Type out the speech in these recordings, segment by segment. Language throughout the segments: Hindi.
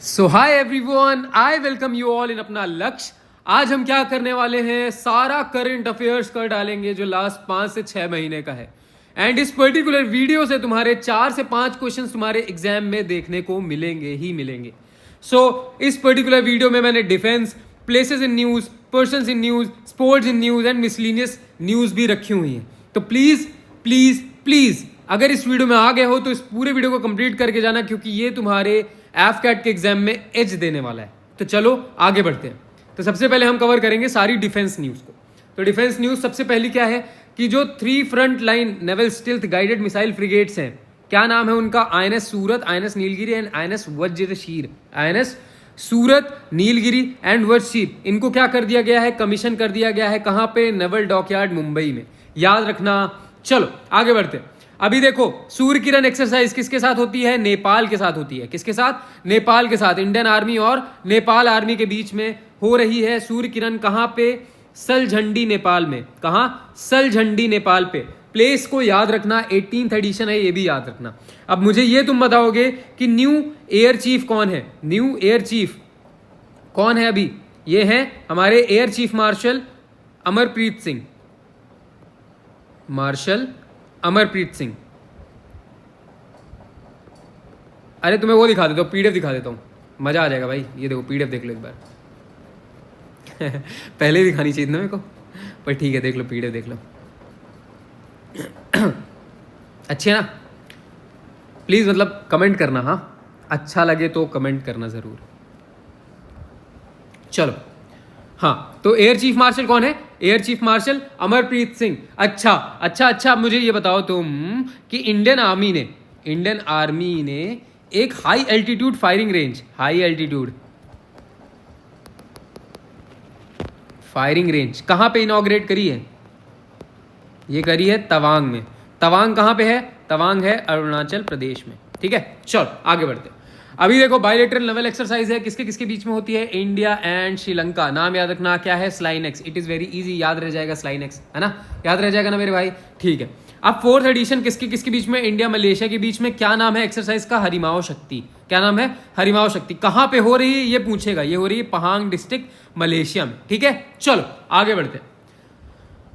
So hi everyone, I welcome you all in अपना लक्ष्य। आज हम क्या करने वाले हैं, सारा करंट अफेयर्स कर डालेंगे जो लास्ट 5 से 6 महीने का है। एंड इस पर्टिकुलर वीडियो से तुम्हारे 4 से 5 क्वेश्चंस तुम्हारे एग्जाम में देखने को मिलेंगे ही मिलेंगे। सो इस पर्टिकुलर वीडियो में मैंने defence, places in news, persons in news, sports in news and miscellaneous news भी रखी हुई है। तो प्लीज प्लीज प्लीज अगर इस वीडियो में आ गए हो तो इस पूरे वीडियो को कंप्लीट करके जाना, क्योंकि ये तुम्हारे एफकैट के एग्जाम में एज देने वाला है। तो चलो आगे बढ़ते हैं। तो सबसे पहले हम कवर करेंगे सारी डिफेंस न्यूज को। तो डिफेंस न्यूज सबसे पहली क्या है कि जो 3 front line naval stealth guided missile frigates हैं, क्या नाम है उनका? INS Surat, INS Nilgiri and INS Vajrasheer. INS Surat, Nilgiri and Vajrasheer, इनको क्या कर दिया गया है? कमीशन कर दिया गया है। कहां पे? नेवल डॉकयार्ड मुंबई में। याद रखना। चलो आगे बढ़ते हैं। अभी देखो, सूर्य किरण एक्सरसाइज किसके साथ होती है? नेपाल के साथ होती है। किसके साथ? नेपाल के साथ। इंडियन आर्मी और नेपाल आर्मी के बीच में हो रही है सूर्य किरण। कहां पे? सलझंडी नेपाल में। कहां? सलझंडी नेपाल पे। प्लेस को याद रखना, 18th एडिशन है, ये भी याद रखना। अब मुझे ये तुम बताओगे कि न्यू एयर चीफ कौन है? न्यू एयर चीफ कौन है अभी? ये है हमारे air chief marshal Amarpreet Singh. Marshal Amarpreet Singh. अरे तुम्हें वो दिखा देता हूँ, पीडीएफ दिखा देता हूँ, मजा आ जाएगा भाई। ये देखो पीडीएफ देख लो एक बार। पहले ही दिखानी चाहिए ना मेरे को, पर ठीक है, देख लो पीडीएफ देख लो। अच्छे ना? प्लीज मतलब कमेंट करना, हाँ अच्छा लगे तो कमेंट करना जरूर। चलो हाँ, तो एयर चीफ मार्शल कौन है? Air chief marshal Amarpreet Singh. अच्छा, मुझे ये बताओ तुम कि इंडियन आर्मी ने एक high altitude firing range, firing range कहां पे इनॉग्रेट करी है? ये करी है तवांग में। तवांग कहां पे है? तवांग है अरुणाचल प्रदेश में। ठीक है, चलो आगे बढ़ते हैं। अभी देखो, बायलेटरल नेवल एक्सरसाइज है, किसके किसके बीच में होती है? India and Sri Lanka. नाम याद रखना, क्या है? SLINEX. It is very easy, याद रह जाएगा स्लाइनेक्स, है ना? याद रह जाएगा ना मेरे भाई? ठीक है। अब 4th एडिशन किसके किसके बीच में? इंडिया मलेशिया के बीच में। क्या नाम है एक्सरसाइज का? हरिमाओ शक्ति। क्या नाम है? हरिमाओ शक्ति। कहां पे हो रही है ये पूछेगा। ये हो रही है पहांग डिस्ट्रिक्ट, मलेशिया में। ठीक है, चलो आगे बढ़ते हैं।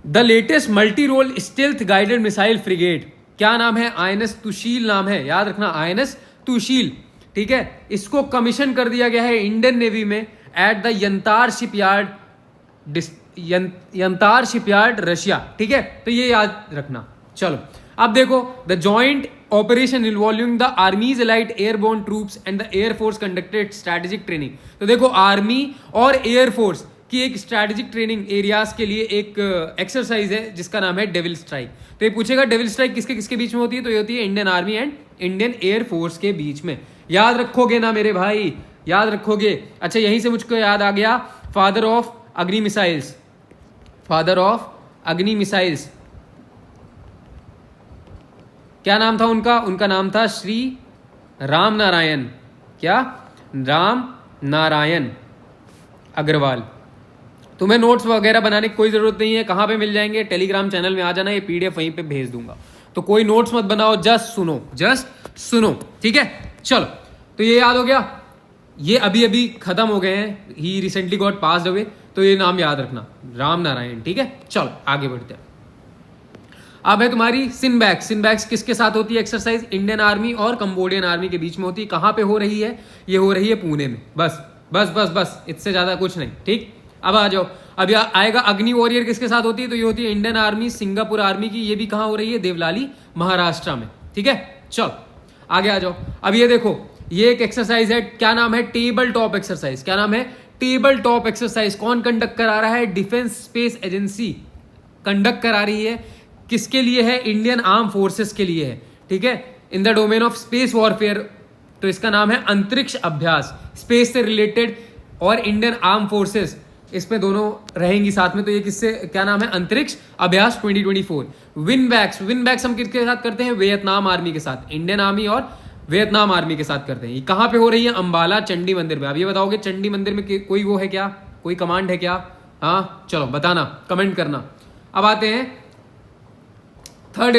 The latest multi role stealth guided missile frigate, क्या नाम है? आईएनएस तुशील नाम है, याद रखना, आईएनएस तुशील। ठीक है, इसको कमीशन कर दिया गया है इंडियन नेवी में at the Yantar shipyard Russia. ठीक है, तो ये याद रखना। चलो अब देखो, the joint operation involving the army's elite airborne troops and the air force conducted strategic training. तो देखो, आर्मी और एयरफोर्स की एक स्ट्रेटेजिक ट्रेनिंग एरियाज के लिए एक एक्सरसाइज है जिसका नाम है डेविल स्ट्राइक। तो ये पूछेगा डेविल स्ट्राइक किसके किसके बीच में होती है? तो ये होती है Indian army and Indian air force के बीच में। याद रखोगे ना मेरे भाई? याद रखोगे। अच्छा, यहीं से मुझको याद आ गया, फादर ऑफ अग्नि मिसाइल्स, क्या नाम था उनका? उनका नाम था श्री राम नारायण। क्या? राम नारायण अग्रवाल। तुम्हें नोट्स वगैरह बनाने की कोई जरूरत नहीं है। कहां पे मिल जाएंगे? टेलीग्राम चैनल में आ जाना, ये पीडीएफ वहीं पे भेज दूंगा। तो कोई नोट्स मत बनाओ, जस्ट सुनो। ठीक है, चलो तो ये याद हो गया। ये अभी अभी खत्म हो गए हैं, ही रिसेंटली गॉट पास्ड अवे, तो ये नाम याद रखना, राम नारायण। ठीक है, चलो आगे बढ़ते हैं। अब है तुम्हारी सिनबैक्स किसके साथ होती है एक्सरसाइज? इंडियन आर्मी और कंबोडियन आर्मी के बीच में होती है। कहां पे हो रही है? ये हो रही है पुणे में। बस, इससे ज्यादा कुछ नहीं। ठीक, अब आ जाओ। अब आएगा अग्नि वॉरियर किसके साथ होती है? तो ये होती है इंडियन आर्मी सिंगापुर आर्मी की। ये भी कहां हो रही है? देवलाली, महाराष्ट्र में। ठीक है, चलो आगे आ जाओ। अब ये देखो, ये एक एक्सरसाइज है, क्या नाम है? Table top exercise. क्या नाम है? Table top exercise. कौन कंडक्ट करा रहा है? डिफेंस स्पेस एजेंसी कंडक्ट करा रही है। किसके लिए है? इंडियन आर्म फोर्सेस के लिए है। ठीक है, in the domain of space warfare. तो इसका नाम है अंतरिक्ष अभ्यास। स्पेस से रिलेटेड और इंडियन आर्म फोर्सेस, इसमें दोनों रहेंगी साथ में। तो ये किससे, क्या नाम है? अंतरिक्ष अभ्यास 2024। विनबैक्स हम किसके साथ करते हैं? वियतनाम आर्मी के साथ। इंडियन आर्मी और वियतनाम आर्मी के साथ करते हैं। ये कहां पे हो रही है? अंबाला चंडी मंदिर में। अब ये बताओगे चंडी मंदिर में कोई वो है क्या? कोई कमांड है क्या? हाँ चलो बताना, कमेंट करना। अब आते हैं third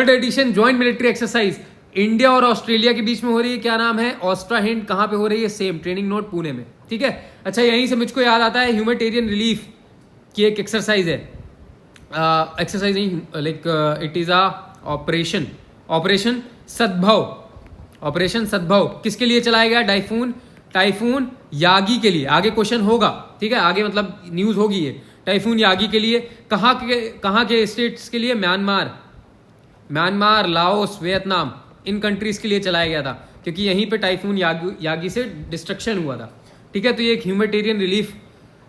edition joint military exercise India और ऑस्ट्रेलिया के बीच में हो रही है, क्या नाम है, ऑस्ट्रा हिंड। कहाँ पे हो रही है, सेम ट्रेनिंग नोट पुणे में, ठीक है। अच्छा यहीं से मुझको याद आता है ह्यूमैनिटेरियन रिलीफ की एक एक्सरसाइज है, एक्सरसाइज नहीं, like it is a operation Sadbhav. Operation Sadbhav किसके लिए चलाया गया, टाइफून यागी के लिए। आगे क्वेश्चन होगा, ठीक है, आगे मतलब न्यूज होगी ये। टाइफून यागी के लिए कहाँ के स्टेट्स के लिए, म्यांमार, लाओस, वियतनाम, इन कंट्रीज के लिए चलाया गया था, क्योंकि यहीं पे टाइफून यागी से डिस्ट्रक्शन हुआ था, ठीक है। तो ये एक ह्यूमैनिटेरियन रिलीफ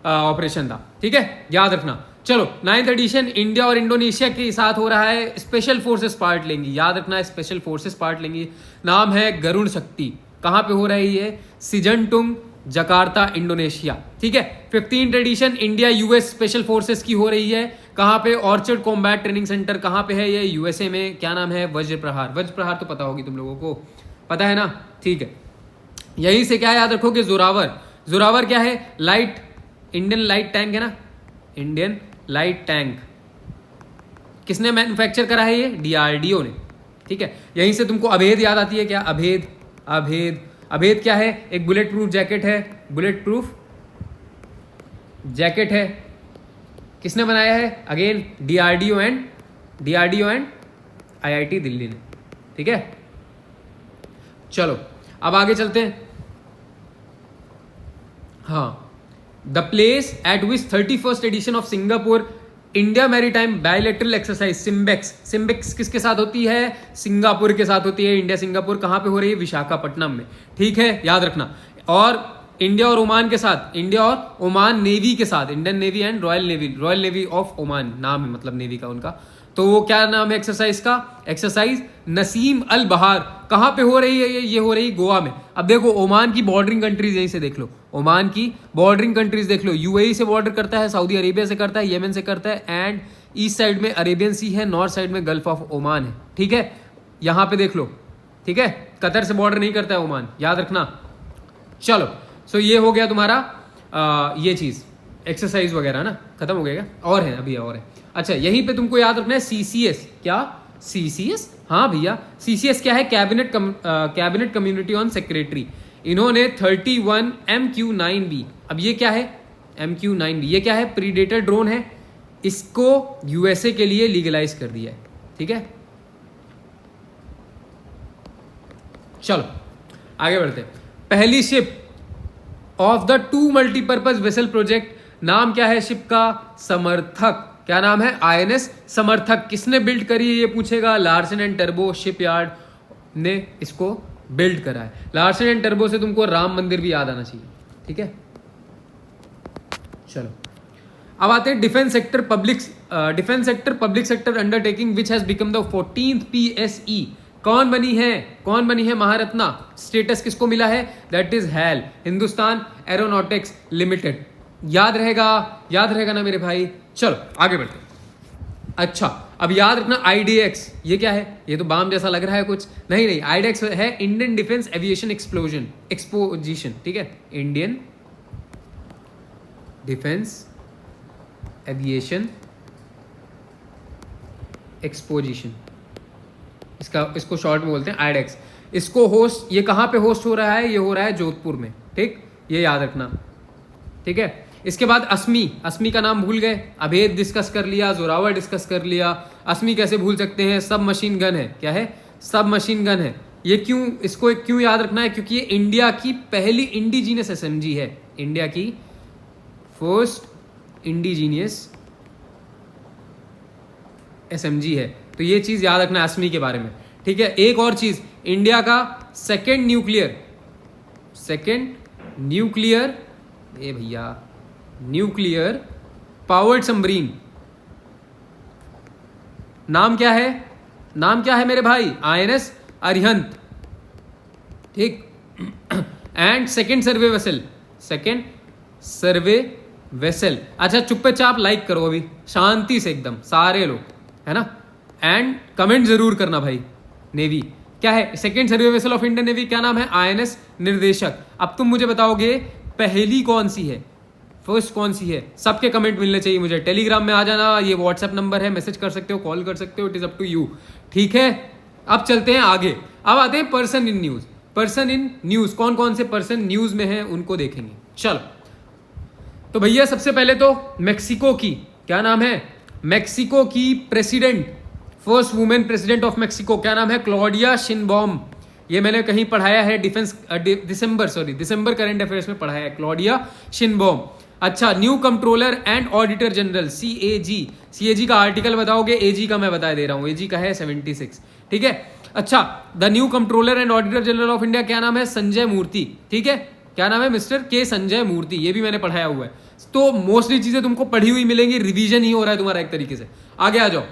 ऑपरेशन था, ठीक है, याद रखना। चलो 9th एडिशन इंडिया और इंडोनेशिया के साथ हो रहा है, स्पेशल फोर्सेस पार्ट लेंगी, याद रखना है, स्पेशल फोर्सेस पार्ट लेंगी। नाम है गरुण शक्ति। कहाँ पे हो रही है, सिजनटुंग, जकार्ता, इंडोनेशिया, ठीक है। 15th addition India US special forces की हो रही है। कहाँ पे, ऑर्चर्ड कॉम्बैट ट्रेनिंग सेंटर। कहाँ पे है ये, यूएसए में। क्या नाम है, वज्र प्रहार तो पता होगी तुम लोगों को, पता है ना, ठीक है। यहीं से क्या याद रखोगे, जोरावर क्या है, इंडियन लाइट टैंक है ना, इंडियन लाइट टैंक। किसने मैन्युफैक्चर करा है, ये डीआरडीओ ने, ठीक है। यहीं से तुमको अभेद याद आती है, क्या अभेद क्या है, एक बुलेट प्रूफ जैकेट है। किसने बनाया है, again DRDO and IIT Delhi ने, ठीक है। चलो अब आगे चलते हैं। हाँ, the place at which 31st edition of Singapore India maritime bilateral exercise SIMBEX किसके साथ होती है, सिंगापुर के साथ होती है। इंडिया सिंगापुर कहाँ पे हो रही है, विशाखापट्टनम में, ठीक है, याद रखना। और इंडिया और ओमान के साथ, इंडिया और ओमान नेवी के साथ, Indian navy and royal navy of Oman नाम है, मतलब नेवी का उनका। तो वो क्या नाम है एक्सरसाइज का, एक्सरसाइज नसीम अल बहार। कहाँ पे हो रही है ये हो रही गोवा में। अब देखो ओमान की बॉर्डरिंग कंट्रीज यहीं से देख लो, ओमान की बॉर्डरिंग कंट्रीज देख लो। यूएई से बॉर्डर करता है, सऊदी अरेबिया से करता है, येमेन से करता है, एंड ईस्ट साइड में अरेबियन सी है, नॉर्थ साइड में गल्फ ऑफ ओमान है, ठीक है। यहाँ पे देख लो, ठीक है, कतर से बॉर्डर नहीं करता है ओमान, याद रखना। चलो सो ये हो गया तुम्हारा ये चीज एक्सरसाइज वगैरह ना, खत्म हो गया क्या, और है अभी और है। अच्छा यहीं पे तुमको याद रखना है सीसीएस। क्या, सीसीएस, हाँ भैया, सीसीएस क्या है, कैबिनेट कम्युनिटी ऑन सेक्रेटरी। इन्होंने 31 MQ-9B, अब ये क्या है, MQ-9B ये क्या है, प्रीडेटर ड्रोन है, इसको यूएसए के लिए लीगलाइज कर दिया है, ठीक है। चलो आगे बढ़ते हैं। पहली ship of the 2 multipurpose vessel project, नाम क्या है शिप का, समर्थक। क्या नाम है, INS समर्थक। किसने बिल्ड करी है ये पूछेगा, लार्सन एंड टर्बो शिपयार्ड ने इसको बिल्ड करा है। लार्सन एंड टर्बो से तुमको राम मंदिर भी याद आना चाहिए, ठीक है। चलो अब आते हैं defence sector public sector undertaking which has become the 14th PSE। कौन बनी है महारत्ना, स्टेटस किसको मिला है, that is HAL, Hindustan aeronautics limited. याद रहेगा ना मेरे भाई। चलो आगे बढ़ते हैं। अच्छा अब याद रखना IDX, ये क्या है, ये तो बाम जैसा लग रहा है कुछ, नहीं IDX है इंडियन डिफेंस एविएशन एक्सपोजिशन, ठीक है, इंडियन डिफेंस एविएशन एक्सपोजिशन, इसको शॉर्ट में बोलते हैं IDX। इसको होस्ट, ये कहाँ पे होस्ट हो रहा है, ये हो रहा है जोधपुर में, ठीक, ये याद रखना, ठीक है। इसके बाद अस्मी का नाम भूल गए, अभेद डिस्कस कर लिया, जोरावर डिस्कस कर लिया, अस्मी कैसे भूल सकते हैं, सब मशीन गन है। क्या है, सब मशीन गन है। ये इसको क्यों याद रखना है, क्योंकि ये इंडिया की पहली इंडिजीनियस SMG है, इंडिया की फर्स्ट इंडिजीनियस SMG है। तो ये चीज याद रखना है अस्मी के बारे में, ठीक है। एक और चीज, इंडिया का सेकेंड न्यूक्लियर पावर्ड सबमरीन, नाम क्या है मेरे भाई, INS अरिहंत, ठीक। And second survey vessel. अच्छा चुप्पे चाप लाइक करो अभी शांति से एकदम सारे लोग, है ना, एंड कमेंट जरूर करना भाई। नेवी क्या है, second survey vessel of Indian navy, क्या नाम है, INS निर्देशक। अब तुम मुझे बताओगे पहली कौन सी है, फर्स्ट कौन सी है, सबके कमेंट मिलने चाहिए मुझे। टेलीग्राम में आ जाना, ये व्हाट्सएप नंबर है, मैसेज कर सकते हो, कॉल कर सकते हो, it is up to you, ठीक है। अब चलते हैं आगे। अब आते हैं person in news. Person in news, कौन कौन से पर्सन न्यूज में हैं उनको देखेंगे। चलो, तो भैया सबसे पहले तो मेक्सिको की, क्या नाम है, मेक्सिको की president, first women president of Mexico, क्या नाम है, क्लॉडिया शिनबॉम। ये मैंने कहीं पढ़ाया है, दिसंबर करंट अफेयर्स में पढ़ाया है, क्लॉडिया शिनबॉम। अच्छा, new controller and auditor general CAG का आर्टिकल बताओगे, एजी का मैं बता दे रहा हूं, एजी का है 76, ठीक है। अच्छा, the new controller and auditor general of India, क्या नाम है, संजय मूर्ति, ठीक है, क्या नाम है, मिस्टर के संजय मूर्ति, ये भी मैंने पढ़ाया हुआ है। तो मोस्टली चीजें तुमको पढ़ी हुई मिलेंगी, रिवीजन ही हो रहा है तुम्हारा एक तरीके से। आगे आ जाओ।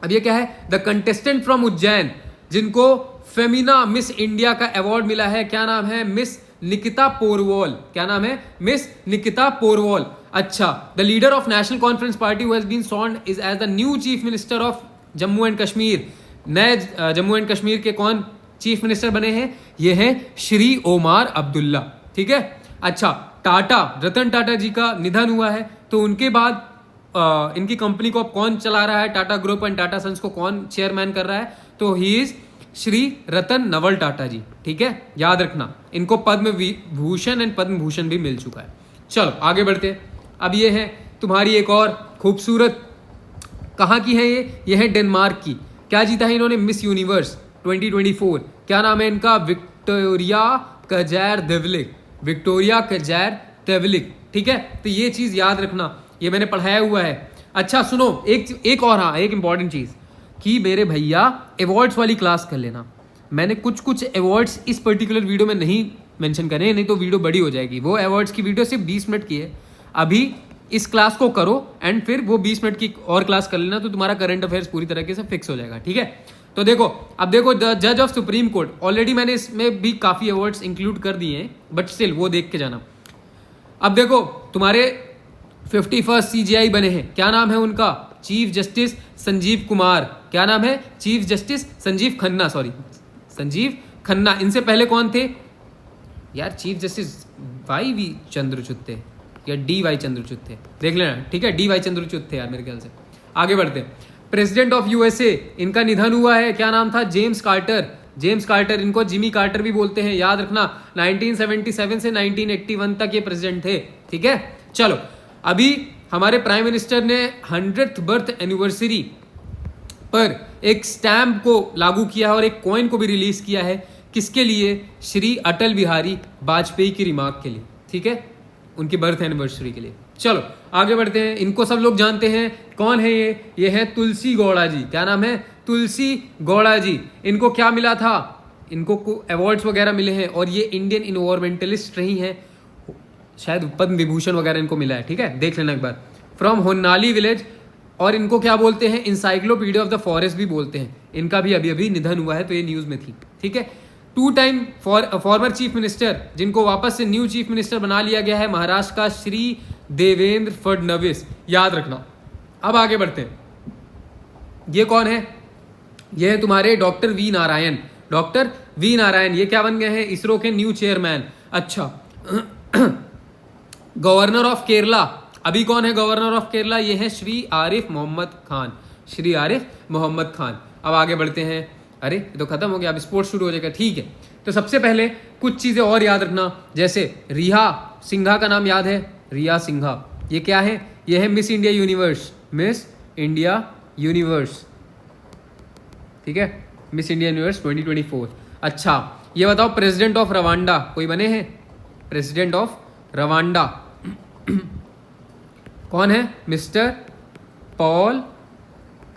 अब ये क्या है, द कंटेस्टेंट फ्रॉम उज्जैन, जिनको फेमिना मिस इंडिया का अवार्ड मिला है, क्या नाम है, मिस निकिता पोरवॉल, क्या नाम है, मिस निकिता पोरवॉल। अच्छा, the leader of National Conference party who has been sworn is as the new chief minister of Jammu and Kashmir. नए जम्मू एंड कश्मीर के कौन चीफ मिनिस्टर बने हैं, ये हैं श्री ओमार अब्दुल्ला, ठीक है। अच्छा, टाटा, रतन टाटा जी का निधन हुआ है, तो उनके बाद इनकी कंपनी को अब कौन चला रहा है, Tata group and Tata sons को कौन चेयरमैन कर रहा है, तो ही इज श्री रतन नवल टाटा जी, ठीक है, याद रखना। इनको पद्म भूषण एंड पद्म भूषण भी मिल चुका है। चलो आगे बढ़ते हैं। अब ये है तुम्हारी एक और खूबसूरत, कहाँ की है ये है डेनमार्क की। क्या जीता है इन्होंने, मिस यूनिवर्स 2024, क्या नाम है इनका, विक्टोरिया कजैर देवलिक, विक्टोरिया कजैर देवलिक, ठीक है। तो ये चीज याद रखना, ये मैंने पढ़ाया हुआ है। अच्छा सुनो, एक और, हाँ, एक इंपॉर्टेंट चीज कि मेरे भैया अवार्ड्स वाली क्लास कर लेना। मैंने कुछ अवार्ड्स इस पर्टिकुलर वीडियो में नहीं मेंशन करे, नहीं तो वीडियो बड़ी हो जाएगी। वो अवार्ड्स की वीडियो सिर्फ 20 मिनट की है। अभी इस क्लास को करो एंड फिर वो 20 मिनट की और क्लास कर लेना, तो तुम्हारा करंट अफेयर्स पूरी तरीके से फिक्स हो जाएगा, ठीक है। तो देखो, अब देखो, द जज ऑफ सुप्रीम कोर्ट, ऑलरेडी मैंने इसमें भी काफी अवार्ड्स इंक्लूड कर दिए हैं, बट स्टिल वो देख के जाना। अब देखो, तुम्हारे 51st CJI बने हैं, क्या नाम है उनका, चीफ जस्टिस संजीव कुमार, क्या नाम है, चीफ जस्टिस संजीव खन्ना। इनसे पहले कौन थे यार, चीफ जस्टिस YV चंद्रचूड़ थे या DY चंद्रचूड़ थे, देख लेना, ठीक है, DY चंद्रचूड़ थे यार मेरे ख्याल से। आगे बढ़ते हैं। प्रेसिडेंट ऑफ USA, इनका निधन हुआ है, क्या नाम था, जेम्स कार्टर, इनको जिमी कार्टर भी बोलते हैं, याद रखना। 1977 से 1981 तक ये प्रेसिडेंट थे, ठीक है। चलो, अभी हमारे प्राइम मिनिस्टर ने 100th बर्थ एनिवर्सरी पर एक स्टैम्प को लागू किया है और एक कॉइन को भी रिलीज किया है, किसके लिए, श्री अटल बिहारी वाजपेयी की रिमार्क के लिए, ठीक है, उनकी बर्थ एनिवर्सरी के लिए। चलो आगे बढ़ते हैं। इनको सब लोग जानते हैं, कौन है ये है तुलसी गौड़ा जी, क्या नाम है, तुलसी गौड़ा जी। इनको क्या मिला था, इनको अवार्ड्स वगैरह मिले हैं और ये इंडियन इन्वायरमेंटलिस्ट रही हैं, शायद पद्म विभूषण वगैरह इनको मिला है, ठीक है, देख लेना एक बार। फ्रॉम होन्नाली विलेज, और इनको क्या बोलते हैं, इंसाइक्लोपीडिया ऑफ द फॉरेस्ट भी बोलते हैं। इनका भी अभी अभी निधन हुआ है, तो ये न्यूज में थी, ठीक है। 2 टाइम फॉर्मर चीफ मिनिस्टर, जिनको वापस से न्यू चीफ मिनिस्टर बना लिया गया है, महाराष्ट्र का श्री देवेंद्र फडणवीस, याद रखना। अब आगे बढ़ते हैं। ये कौन है, ये है तुम्हारे डॉक्टर वी नारायण, ये क्या बन गए हैं, इसरो के न्यू चेयरमैन। अच्छा, गवर्नर ऑफ केरला, अभी कौन है गवर्नर ऑफ केरला, ये है श्री आरिफ मोहम्मद खान। अब आगे बढ़ते हैं। अरे ये तो खत्म हो गया, अब स्पोर्ट्स शुरू हो जाएगा, ठीक है। तो सबसे पहले कुछ चीजें और याद रखना, जैसे रिया सिंघा का नाम याद है, रिया सिंघा, ये क्या है, ये है मिस इंडिया यूनिवर्स, ठीक है, मिस इंडिया यूनिवर्स 2024। अच्छा, ये बताओ प्रेसिडेंट ऑफ रवांडा कोई बने हैं, प्रेसिडेंट ऑफ रवांडा कौन है, मिस्टर पॉल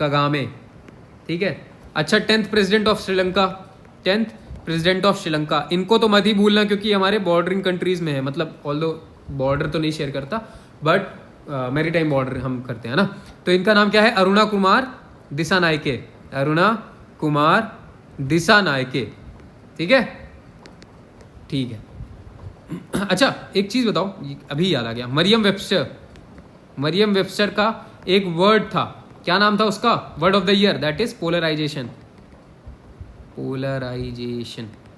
कगामे, ठीक है। अच्छा, 10th प्रेसिडेंट ऑफ श्रीलंका, इनको तो मत ही भूलना क्योंकि हमारे बॉर्डरिंग कंट्रीज में है, मतलब ऑल्दो बॉर्डर तो नहीं शेयर करता, बट मैरीटाइम बॉर्डर हम करते हैं ना। तो इनका नाम क्या है, अरुणा कुमार दिसानायके, ठीक है। अच्छा, एक चीज बताओ, अभी याद आ गया, मरियम वेबस्टर का एक वर्ड था, क्या नाम था उसका, word of the year, that is polarisation,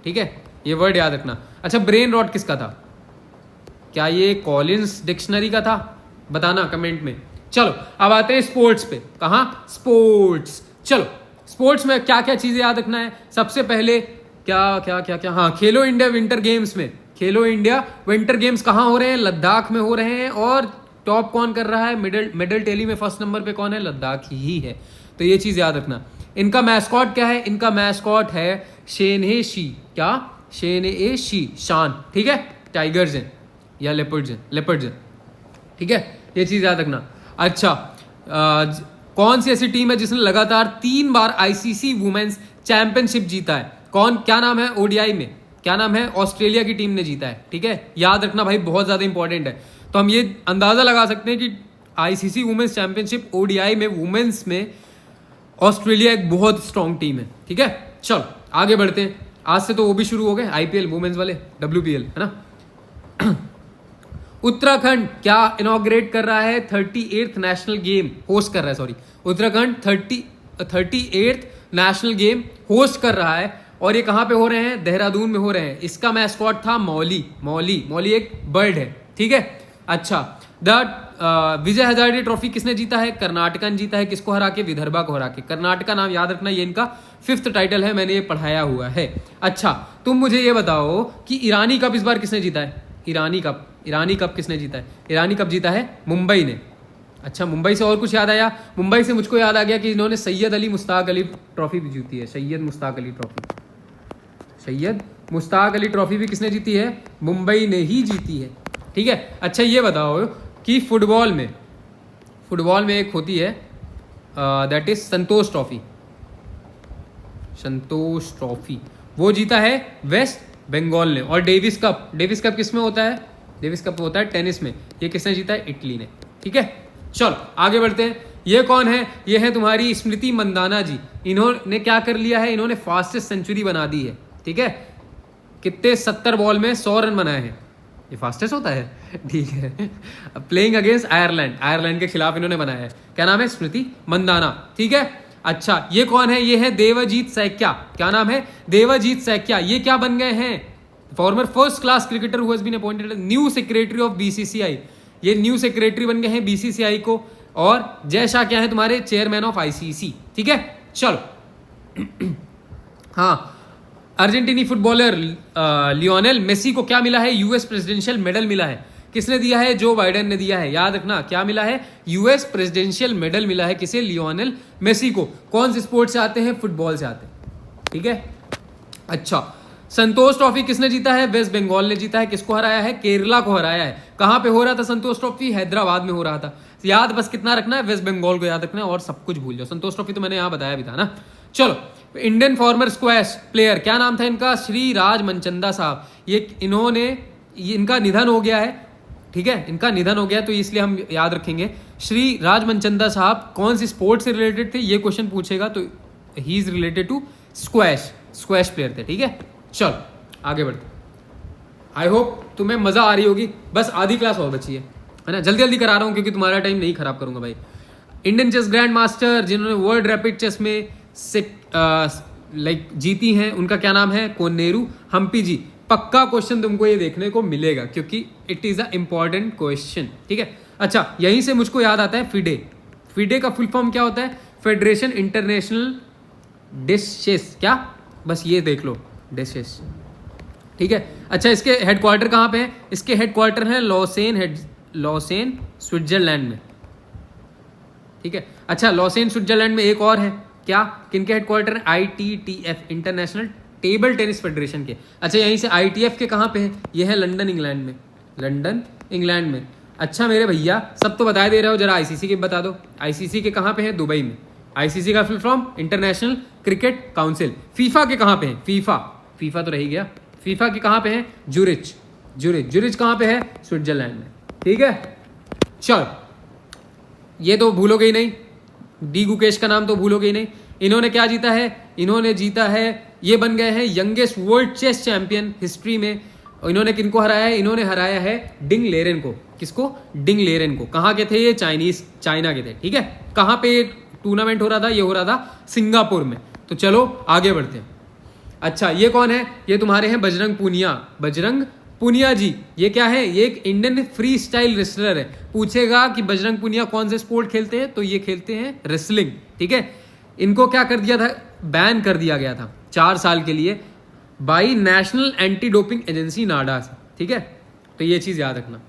ठीक है, ये वर्ड याद रखना। अच्छा, ब्रेन रॉट किसका था, क्या ये कॉलिंस डिक्शनरी का था, बताना कमेंट में। चलो अब आते हैं स्पोर्ट्स पे, कहाँ, स्पोर्ट्स। चलो स्पोर्ट्स में क्या क्या चीजें याद रखना है, सबसे पहले क्या क्या क्या क्या, हाँ खेलो इंडिया विंटर गेम्स में, खेलो इंडिया विंटर गेम्स कहाँ हो रहे हैं? लद्दाख में हो रहे हैं। और टॉप कौन कर रहा है? मेडल टेली में फर्स्ट नंबर पे कौन है? लद्दाख ही है। तो ये चीज याद रखना। इनका मैस्कॉट क्या है? इनका मैस्कॉट है शेनहे-शी। क्या? शेनहे-शी, शान, ठीक है? टाइगर्स हैं या लेपर्ड्स हैं, ठीक है? ये चीज याद रखना। अच्छा, कौन सी ऐसी टीम है जिसने लगातार 3 बार आईसीसी वुमेन्स चैंपियनशिप जीता है? कौन, क्या नाम है? ओडीआई में क्या नाम है? ऑस्ट्रेलिया की टीम ने जीता है, ठीक है? याद रखना भाई, बहुत ज्यादा इंपॉर्टेंट है। तो हम ये अंदाजा लगा सकते हैं कि आईसीसी वुमेन्स चैंपियनशिप ओडीआई में वुमेन्स में ऑस्ट्रेलिया एक बहुत स्ट्रॉन्ग टीम है, ठीक है? चलो आगे बढ़ते हैं। आज से तो वो भी शुरू हो गए आईपीएल वुमेन्स वाले, WPL, है ना? उत्तराखंड क्या इनॉग्रेट कर रहा है? 38th नेशनल गेम होस्ट कर रहा है, sorry, Uttarakhand 38th national game host कर रहा है। और ये कहाँ पे हो रहे हैं? देहरादून में हो रहे हैं। इसका मैस्कॉट था मौली एक बर्ड है, ठीक है? अच्छा, द विजय हजारे ट्रॉफी किसने जीता है? कर्नाटका ने जीता है। किसको हरा के? विदर्भा को हरा के। कर्नाटका नाम याद रखना, ये इनका 5th टाइटल है, मैंने ये पढ़ाया हुआ है। अच्छा, तुम मुझे ये बताओ कि ईरानी कप इस बार किसने जीता है? ईरानी कप किसने जीता है? ईरानी कप जीता है मुंबई ने। अच्छा, मुंबई से और कुछ याद आया? मुंबई से मुझको याद आ गया कि इन्होंने सैयद अली मुश्ताक अली ट्रॉफी भी जीती है। सैयद मुश्ताक अली ट्रॉफी भी किसने जीती है? मुंबई ने ही जीती है, ठीक है? अच्छा, ये बताओ कि फुटबॉल में एक होती है दैट इज संतोष ट्रॉफी, वो जीता है वेस्ट बंगाल ने। और डेविस कप किस में होता है? डेविस कप होता है टेनिस में। ये किसने जीता है? इटली ने, ठीक है? चलो आगे बढ़ते हैं। ये कौन है? ये है तुम्हारी स्मृति मंदाना जी। इन्होंने क्या कर लिया है? इन्होंने फास्टेस्ट सेंचुरी बना दी है, ठीक है? कितने? 70 बॉल में 100 रन बनाए हैं। ये फास्टेस्ट होता है, ठीक है? प्लेइंग अगेंस्ट आयरलैंड के खिलाफ इन्होंने बनाया है। क्या नाम है? स्मृति मंदाना, ठीक है? अच्छा, ये कौन है? ये है देवजीत सैकिया। क्या नाम है? देवजीत सैकिया। ये क्या बन गए हैं? Former first class cricketer who has been appointed new secretary of BCCI. ये न्यू सेक्रेटरी बन गए हैं बीसीसीआई को। और जय शाह क्या है तुम्हारे? चेयरमैन ऑफ आईसीसी, ठीक है? चलो हाँ, अर्जेंटीनी फुटबॉलर लियोनेल मेसी को क्या मिला है? यूएस प्रेसिडेंशियल मेडल मिला है। किसने दिया है? जो बाइडेन ने दिया है। याद रखना, क्या मिला है? यूएस प्रेसिडेंशियल मेडल मिला है। किसे? लियोनेल मेसी को। कौन से स्पोर्ट से आते हैं? फुटबॉल से आते हैं, ठीक है? अच्छा, संतोष ट्रॉफी किसने जीता है? वेस्ट बंगाल ने जीता है। किसको हराया है? केरला को हराया है। कहां पे हो रहा था संतोष ट्रॉफी? हैदराबाद में हो रहा था। याद बस कितना रखना है? वेस्ट बंगाल को याद रखना है और सब कुछ भूल जाओ। संतोष ट्रॉफी तो मैंने यहां बताया भी था ना। चलो, इंडियन फॉर्मर स्क्वैश प्लेयर, क्या नाम था इनका? श्री राज मनचंदा साहब। इनका निधन हो गया है, ठीक है? इनका निधन हो गया, तो इसलिए हम याद रखेंगे। श्री राज मनचंदा साहब कौन सी स्पोर्ट से रिलेटेड थे? ये क्वेश्चन पूछेगा तो he is related to squash player थे, ठीक है? चलो आगे बढ़ते। आई होप तुम्हें मजा आ रही होगी। बस आधी क्लास और बची है ना? जल्दी जल्दी करा रहा हूँ क्योंकि तुम्हारा टाइम नहीं खराब करूंगा भाई। इंडियन चेस ग्रैंड मास्टर जिन्होंने वर्ल्ड रैपिड चेस में जीती हैं, उनका क्या नाम है? कोनेरू हम्पी जी। पक्का क्वेश्चन तुमको ये देखने को मिलेगा क्योंकि it is a important question, ठीक है? अच्छा, यहीं से मुझको याद आता है फिडे का फुल फॉर्म क्या होता है? Federation international dishes. क्या? बस ये देख लो, डिशेस, ठीक है? अच्छा, इसके हेडक्वार्टर कहाँ पे है? इसके हेडक्वार्टर है लॉसेन स्विट्जरलैंड में, ठीक है? अच्छा, लॉसेन स्विट्जरलैंड में एक और है, क्या? किनके headquarter? ITTF, international table tennis federation के। अच्छा, यहीं से ITF के कहाँ पे है? ये है लंदन इंग्लैंड में। अच्छा मेरे भैया, सब तो बता दे रहे हो, जरा ICC के बता दो। ICC के कहाँ पे है? दुबई में। ICC का full form international cricket council. FIFA के कहाँ पे है? फीफा तो रही गया। फीफा के कहाँ पे है? ज्यूरिच कहाँ पे है? स्विट्जरलैंड में, ठीक है? चल, ये तो भूलोगे ही नहीं। डी गुकेश का नाम तो भूलोगे ही नहीं। इन्होंने क्या जीता है? इन्होंने जीता है, ये बन गए हैं youngest world chess champion history में। और इन्होंने किनको हराया है? इन्होंने हराया है डिंग लेरेन को। किसको? डिंग लेरेन को। कहाँ के थे ये? चाइना के थे, ठीक है? कहाँ पे टूर्नामेंट हो रहा था? ये हो रहा था सिंगापुर में। तो चलो आगे बढ़ते हैं। अच्छा, ये कौन है? ये तुम्हारे हैं बजरंग पुनिया जी। ये क्या है? ये एक इंडियन फ्री स्टाइल रेसलर है। पूछेगा कि बजरंग पुनिया कौन से स्पोर्ट खेलते हैं, तो ये खेलते हैं रेसलिंग, ठीक है? इनको क्या कर दिया था? बैन कर दिया गया था 4 साल के लिए बाई नेशनल एंटी डोपिंग एजेंसी नाडा से, ठीक है। तो ये चीज़ याद रखना।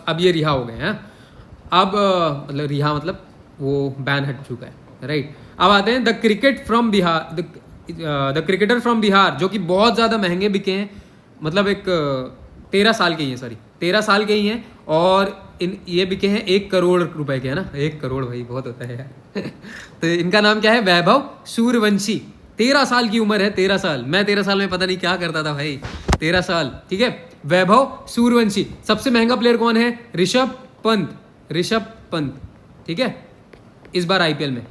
अब ये रिहा हो गए हैं। अब मतलब रिहा मतलब वो बैन हट चुका है, राइट। अब आते हैं the cricket from Bihar, the cricketer from Bihar, जो कि बहुत ज़्यादा महंगे बिके हैं। मतलब एक 13 साल के ही हैं, सॉरी 13 साल के ही हैं, और ये बिके हैं 1 करोड़ रुपए के, है ना। 1 करोड़ भाई बहुत होता है यार। तो इनका नाम क्या है? वैभव सूर्यवंशी। 13 साल की उम्र है, 13 साल। मैं 13 साल में पता नहीं क्या करता था भाई, 13 साल, ठीक है। वैभव सूर्यवंशी। सबसे महंगा प्लेयर कौन है? ऋषभ पंत, ऋषभ पंत, ठीक है, इस बार आईपीएल में।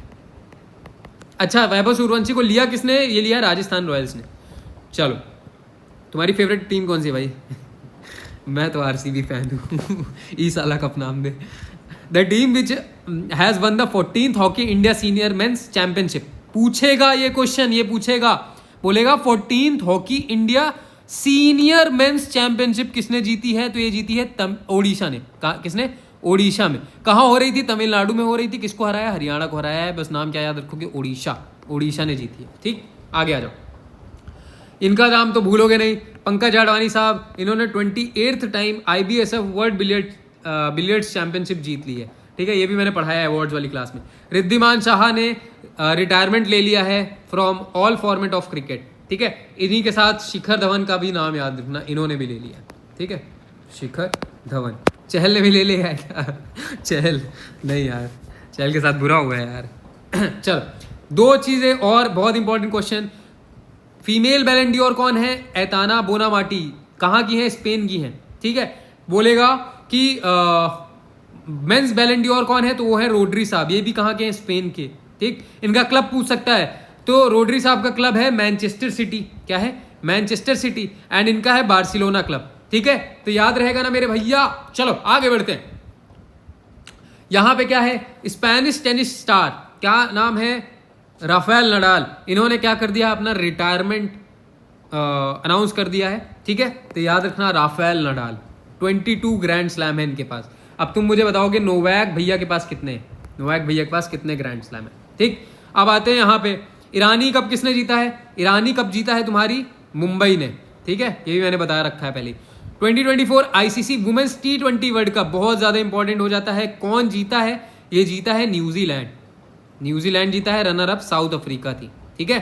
अच्छा, वैभव सूर्यवंशी को लिया किसने? ये लिया राजस्थान रॉयल्स ने। चलो, तुम्हारी फेवरेट टीम कौन सी है भाई? मैं तो आरसीबी फैन हूँ। ई साला कप नाम दे। The team which has won the 14th Hockey India senior men's championship. पूछेगा ये क्वेश्चन, ये पूछेगा, बोलेगा 14th Hockey India senior men's championship किसने जीती है? तो ये जीती है ओडिशा ने। किसने? ओडिशा में। कहाँ हो रही थी? तमिलनाडु में हो रही थी। किसको हराया? हरियाणा को हराया है। बस नाम क्या याद रखोगे? ओडिशा। ओडिशा ने जीती है, ठीक। आगे आ जाओ। इनका नाम तो भूलोगे नहीं, पंकज आडवाणी साहब। इन्होंने 28th time IBSF world billiards championship जीत ली है, ठीक है। ये भी मैंने पढ़ाया है अवार्ड्स वाली क्लास में। रिद्धिमान शाह ने रिटायरमेंट ले लिया है from all format of cricket, ठीक है। इन्हीं के साथ शिखर धवन का भी नाम याद रखना, इन्होंने भी ले लिया, ठीक है। शिखर धवन। चहल ने भी ले लिया है क्या? चहल नहीं यार, चहल के साथ बुरा हुआ है यार। चलो, 2 चीज़ें और बहुत इंपॉर्टेंट क्वेश्चन। फीमेल बैलेंडियोर कौन है? एताना बोनामाटी। कहाँ की है? स्पेन की है, ठीक है। बोलेगा कि मेंस बैलेंडियोर कौन है? तो वो है रोड्री साहब। ये भी कहाँ के हैं? स्पेन के, ठीक। इनका क्लब पूछ सकता है, तो रोड्री साहब का क्लब है मैनचेस्टर सिटी। क्या है? Manchester city. एंड इनका है बार्सिलोना क्लब, ठीक है। तो याद रहेगा ना मेरे भैया। चलो आगे बढ़ते हैं। यहां पे क्या है? स्पेनिश टेनिस स्टार, क्या नाम है? Rafael Nadal. इन्होंने क्या कर दिया? अपना रिटायरमेंट अनाउंस कर दिया है, ठीक है। तो याद रखना राफेल नडाल। 22 ग्रैंड स्लैम है इनके पास। अब तुम मुझे बताओगे नोवैक भैया के पास कितने? नोवैक भैया के पास कितने ग्रैंड स्लैम है, ठीक। अब आते हैं यहाँ पे, ईरानी कप किसने जीता है? ईरानी कप जीता है तुम्हारी मुंबई ने, ठीक है। ये भी मैंने बताया रखा है पहले। 2024 ICC women's T20 world cup बहुत ज़्यादा इंपॉर्टेंट हो जाता है। कौन जीता है? ये जीता है न्यूजीलैंड। न्यूजीलैंड जीता है। रनर अप साउथ अफ्रीका थी, ठीक है।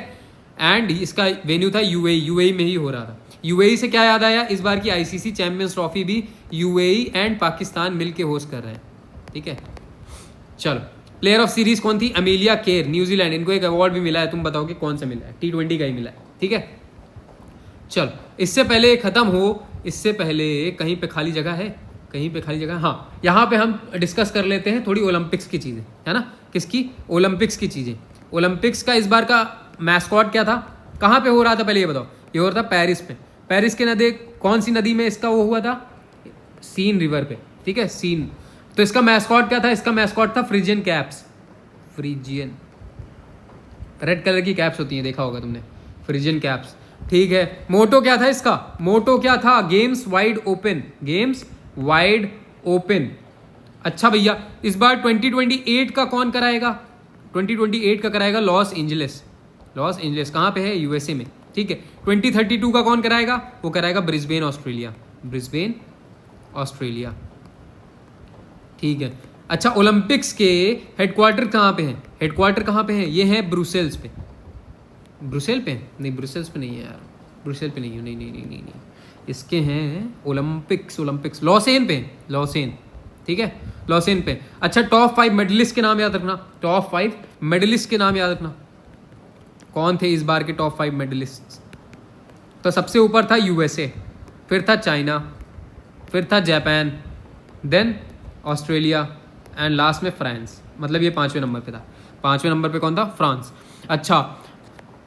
एंड इसका वेन्यू था यूएई में ही हो रहा था। यूएई से क्या याद आया? इस बार की ICC चैंपियंस ट्रॉफी भी यूएई एंड पाकिस्तान मिलके होस्ट कर रहे हैं, ठीक है। चलो, प्लेयर ऑफ सीरीज कौन थी? Amelia Kerr, New Zealand. इनको एक अवार्ड भी मिला है, तुम बताओगे कौन सा मिला है? T20 का ही मिला है, ठीक है। चलो, इससे पहले खत्म हो, इससे पहले कहीं पे खाली जगह है? कहीं पे खाली जगह? हाँ, यहाँ पे हम डिस्कस कर लेते हैं थोड़ी ओलंपिक्स की चीज़ें, है ना। किसकी? ओलंपिक्स की चीज़ें। ओलंपिक्स का इस बार का मैस्कॉट क्या था? कहाँ पे हो रहा था पहले ये बताओ? ये हो रहा था पेरिस में। पेरिस के नदी, कौन सी नदी में इसका वो हुआ था? सीन रिवर पे, ठीक है, सीन। तो इसका मैस्कॉट क्या था? इसका मैस्कॉट था Phrygian caps. Phrygian, red colour की कैप्स होती हैं, देखा होगा तुमने, फ्रिजियन कैप्स, ठीक है। मोटो क्या था इसका? मोटो क्या था? Games wide open, games wide open. अच्छा भैया, इस बार 2028 का कौन कराएगा? 2028 का कराएगा लॉस एंजलिस। लॉस एंजलिस कहाँ पे है? यूएसए में, ठीक है। 2032 का कौन कराएगा? वो कराएगा ब्रिस्बेन, ऑस्ट्रेलिया। ब्रिस्बेन, ऑस्ट्रेलिया, ठीक है। अच्छा, ओलंपिक्स के हेडक्वार्टर कहाँ पे हैं? हेडक्वार्टर कहाँ पे हैं? ये है ब्रुसेल्स पे। ब्रुसेल पे? नहीं, ब्रुसेल्स पे नहीं है यार, ब्रुसेल पे नहीं है, नहीं नहीं नहीं नहीं नहीं, इसके हैं ओलंपिक्स लॉसेन पे, लॉसेन, ठीक है, लॉसेन पे। अच्छा, टॉप 5 मेडलिस्ट के नाम याद रखना। टॉप 5 मेडलिस्ट के नाम याद रखना। कौन थे इस बार के टॉप 5 मेडलिस्ट? तो सबसे ऊपर था यूएसए, फिर था चाइना, फिर था Japan, then Australia and last में फ्रांस। मतलब ये 5वें नंबर पे था। 5वें नंबर पे कौन था? फ्रांस। अच्छा,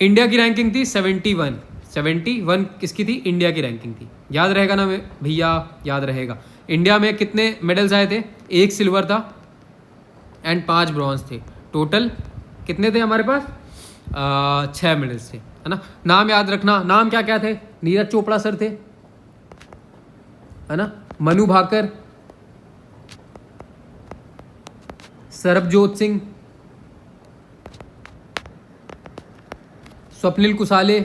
इंडिया की रैंकिंग थी 71 किसकी थी? इंडिया की रैंकिंग थी। याद रहेगा ना भैया? याद रहेगा। इंडिया में कितने मेडल्स आए थे? 1 सिल्वर था एंड 5 ब्रॉन्ज थे। टोटल कितने थे हमारे पास? 6 मेडल्स थे, है ना। नाम याद रखना। नाम क्या क्या थे? नीरज चोपड़ा सर थे, है ना, मनु भाकर, सरबजोत सिंह, स्वप्निल कुसाले,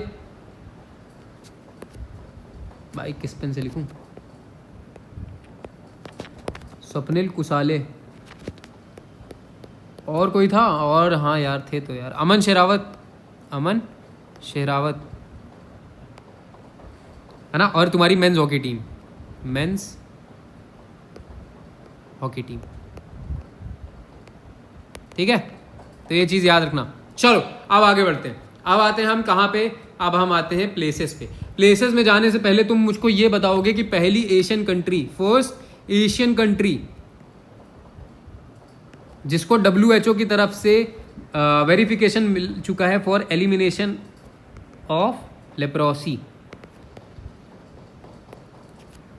पेन से लिखूं? स्वप्निल कुसाले, और कोई था? और हाँ यार थे तो यार, अमन शेरावत, अमन शेरावत है ना। और तुम्हारी men's hockey team, men's hockey team, ठीक है। तो ये चीज़ याद रखना। चलो अब आगे बढ़ते हैं। अब आते हैं हम कहाँ पे? अब हम आते हैं प्लेसेस पे। प्लेसेस में जाने से पहले तुम मुझको ये बताओगे कि पहली Asian country, first Asian country जिसको WHO की तरफ से वेरिफिकेशन मिल चुका है फॉर एलिमिनेशन ऑफ लेप्रोसी,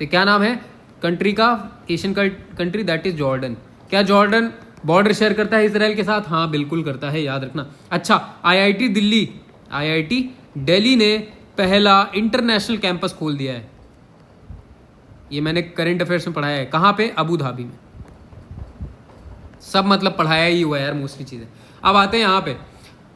तो क्या नाम है कंट्री का? Asian country, that is Jordan. क्या जॉर्डन बॉर्डर शेयर करता है इसराइल के साथ? हाँ बिल्कुल करता है, याद रखना। अच्छा, IIT दिल्ली ने पहला इंटरनेशनल कैंपस खोल दिया है। ये मैंने करंट अफेयर्स में पढ़ाया है। कहाँ पे? अबू धाबी में। सब मतलब पढ़ाया ही हुआ है यार मोस्टली चीज़ें। अब आते हैं यहाँ पे।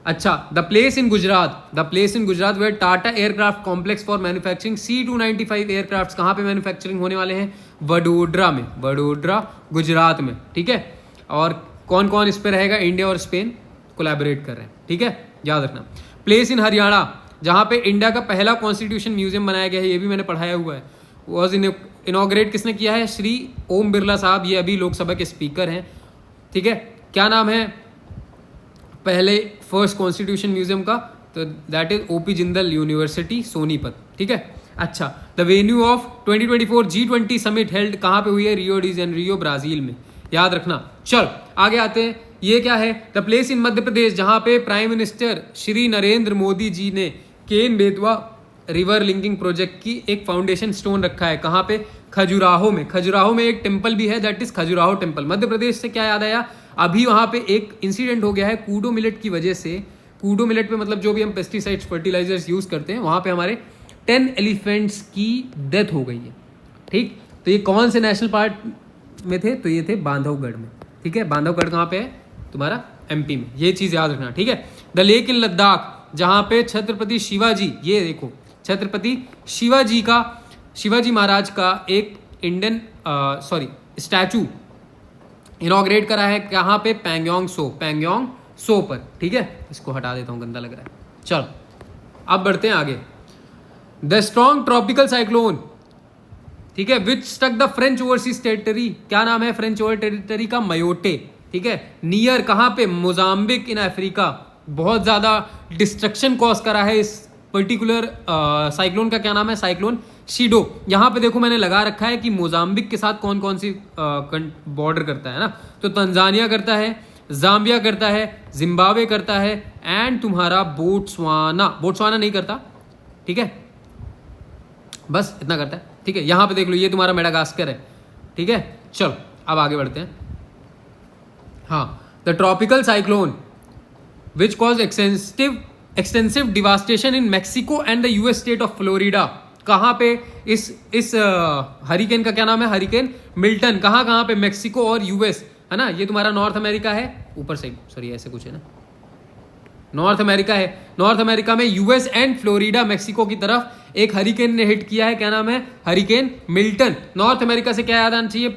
अच्छा, the place in Gujarat where Tata aircraft complex for manufacturing C295 aircraft कहाँ पे मैन्युफैक्चरिंग होने वाले हैं? वडोदरा में, वडोदरा गुजरात में, ठीक है। और कौन कौन इस पे रहेगा? इंडिया और स्पेन कोलैबोरेट कर रहे हैं, ठीक है, याद रखना। प्लेस इन हरियाणा जहाँ पे इंडिया का पहला कॉन्स्टिट्यूशन म्यूजियम बनाया गया है, ये भी मैंने पढ़ाया हुआ है। वॉज इनॉग्रेट किसने किया है? श्री ओम बिरला साहब, ये अभी लोकसभा के स्पीकर हैं, ठीक है। क्या नाम है पहले फर्स्ट कॉन्स्टिट्यूशन म्यूजियम का? तो that is OP Jindal university Sonipat, ठीक है। अच्छा, the venue of 2024 G20 summit held कहाँ पे हुई है? रियो डी जेनेरियो, ब्राजील में, याद रखना। चल आगे आते हैं। ये क्या है? द प्लेस इन मध्य प्रदेश जहाँ पे प्राइम मिनिस्टर श्री नरेंद्र मोदी जी ने Ken Betwa river linking project की एक फाउंडेशन स्टोन रखा है। कहाँ पे? खजुराहो में। खजुराहो में एक टेम्पल भी है, that is Khajuraho temple. Madhya Pradesh से क्या याद आया? अभी वहाँ पे एक इंसिडेंट हो गया है कूडो मिलेट की वजह से। कूडो मिलेट पे मतलब जो भी हम पेस्टिसाइड्स फर्टिलाइजर्स यूज करते हैं, वहाँ पे हमारे 10 एलिफेंट्स की डेथ हो गई है, ठीक। तो ये कौन से नेशनल पार्क में थे? तो ये थे बांधवगढ़ में, ठीक है। बांधवगढ़ कहाँ पे है? तुम्हारा MP में। ये चीज़ याद रखना, ठीक है। द लेक इन लद्दाख जहाँ पे छत्रपति शिवाजी, ये देखो छत्रपति शिवाजी महाराज का एक इंडियन स्टैचू इनॉग्रेट करा है। कहाँ पे? पैंगोंग सो पर, ठीक है। इसको हटा देता हूँ, गंदा लग रहा है। चलो अब बढ़ते हैं आगे। द स्ट्रॉन्ग ट्रॉपिकल साइक्लोन, ठीक है, which stuck the French overseas territory, क्या नाम है फ्रेंच ओवर टेरिटरी का? मयोटे, ठीक है। नियर कहाँ पे? Mozambique in Africa. बहुत ज़्यादा डिस्ट्रक्शन कॉज करा है इस पर्टिकुलर साइक्लोन का। क्या नाम है? साइक्लोन शीडो। यहाँ पे देखो मैंने लगा रखा है कि मोजाम्बिक के साथ कौन कौन सी बॉर्डर करता है ना। तो तंजानिया करता है, जाम्बिया करता है, जिम्बाब्वे करता है, एंड तुम्हारा बोट्सवाना नहीं करता, ठीक है, बस इतना करता है, ठीक है। यहाँ पे देख लो, ये तुम्हारा मेडागास्कर है, ठीक है। चलो अब आगे बढ़ते हैं। हाँ, the tropical cyclone which cause extensive devastation in Mexico and the US state of Florida. कहाँ पे? इस हरिकेन का क्या नाम है? Hurricane Milton. कहाँ पे? मैक्सिको और US, है ना। ये तुम्हारा नॉर्थ अमेरिका है, ऊपर साइड, सॉरी ऐसे कुछ है ना, नॉर्थ अमेरिका है। नॉर्थ अमेरिका में US एंड फ्लोरिडा, मैक्सिको की तरफ एक हरिकेन ने हिट किया है। क्या नाम है? Hurricane Milton. नॉर्थ अमेरिका से क्या याद आना चाहिए?